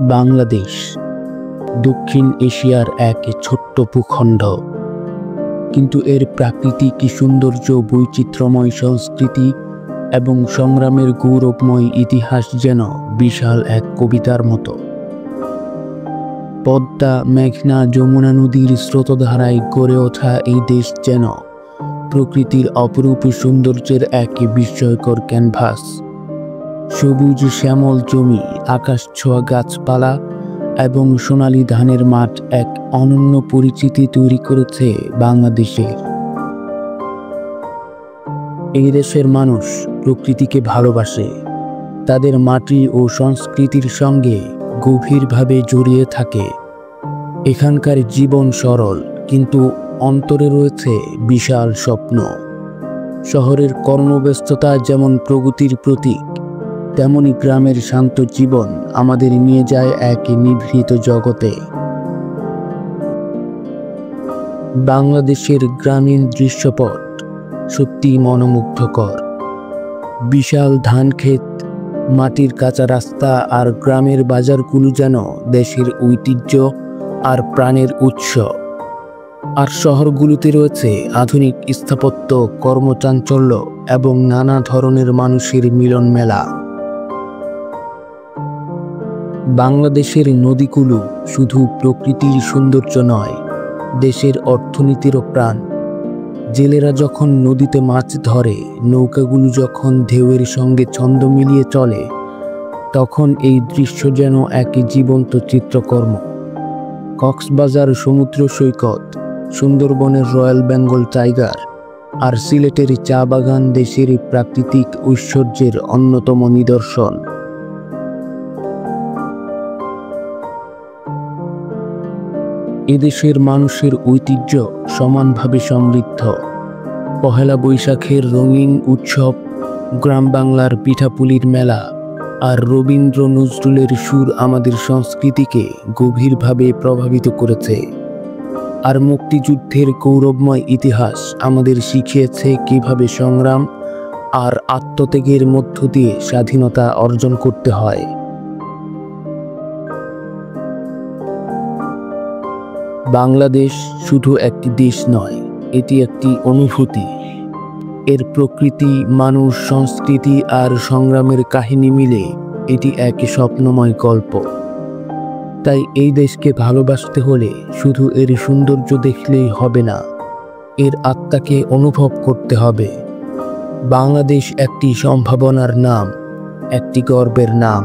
বাংলাদেশ দক্ষিণ এশিয়ার এক ছোট্ট ভূখণ্ড, কিন্তু এর প্রাকৃতিক সৌন্দর্য, বৈচিত্র্যময় সংস্কৃতি এবং সংগ্রামের গৌরবময় ইতিহাস যেন বিশাল এক কবিতার মতো। পদ্মা, মেঘনা, যমুনা নদীর স্রোতধারায় গড়ে ওঠা এই দেশ যেন প্রকৃতির অপরূপ সৌন্দর্যের এক বিস্ময়কর ক্যানভাস। সবুজ শ্যামল জমি, আকাশ ছোঁয়া গাছপালা এবং সোনালী ধানের মাঠ এক অনন্য পরিচিতি তৈরি করেছে বাংলাদেশে। এই দেশের মানুষ প্রকৃতিকে ভালোবাসে, তাদের মাটি ও সংস্কৃতির সঙ্গে গভীরভাবে জড়িয়ে থাকে। এখানকার জীবন সরল, কিন্তু অন্তরে রয়েছে বিশাল স্বপ্ন। শহরের কর্মব্যস্ততা যেমন প্রগতির প্রতীক, তেমনি গ্রামের শান্ত জীবন আমাদের নিয়ে যায় এক নিভৃত জগতে। বাংলাদেশের গ্রামীণ দৃশ্যপট সত্যি মনোমুগ্ধকর। বিশাল ধান ক্ষেত, মাটির কাঁচা রাস্তা আর গ্রামের বাজারগুলো যেন দেশের ঐতিহ্য আর প্রাণের উৎস। আর শহরগুলোতে রয়েছে আধুনিক স্থাপত্য, কর্মচাঞ্চল্য এবং নানা ধরনের মানুষের মিলন মেলা। বাংলাদেশের নদীগুলো শুধু প্রকৃতির সৌন্দর্য নয়, দেশের অর্থনীতিরও প্রাণ। জেলেরা যখন নদীতে মাছ ধরে, নৌকাগুলো যখন ঢেউয়ের সঙ্গে ছন্দ মিলিয়ে চলে, তখন এই দৃশ্য যেন এক জীবন্ত চিত্রকর্ম। কক্সবাজার সমুদ্র সৈকত, সুন্দরবনের রয়্যাল বেঙ্গল টাইগার আর সিলেটের চা বাগান দেশের প্রাকৃতিক ঐশ্বর্যের অন্যতম নিদর্শন। এদেশের মানুষের ঐতিহ্য সমানভাবে সমৃদ্ধ। পহেলা বৈশাখের রঙিন উৎসব, গ্রাম বাংলার পিঠাপুলির মেলা আর রবীন্দ্র নজরুলের সুর আমাদের সংস্কৃতিকে গভীরভাবে প্রভাবিত করেছে। আর মুক্তিযুদ্ধের গৌরবময় ইতিহাস আমাদের শিখিয়েছে কিভাবে সংগ্রাম আর আত্মত্যাগের মধ্য দিয়ে স্বাধীনতা অর্জন করতে হয়। বাংলাদেশ শুধু একটি দেশ নয়, এটি একটি অনুভূতি। এর প্রকৃতি, মানুষ, সংস্কৃতি আর সংগ্রামের কাহিনী মিলে এটি এক স্বপ্নময় গল্প। তাই এই দেশকে ভালোবাসতে হলে শুধু এর সৌন্দর্য দেখলেই হবে না, এর আত্মাকে অনুভব করতে হবে। বাংলাদেশ একটি সম্ভাবনার নাম, একটি গর্বের নাম।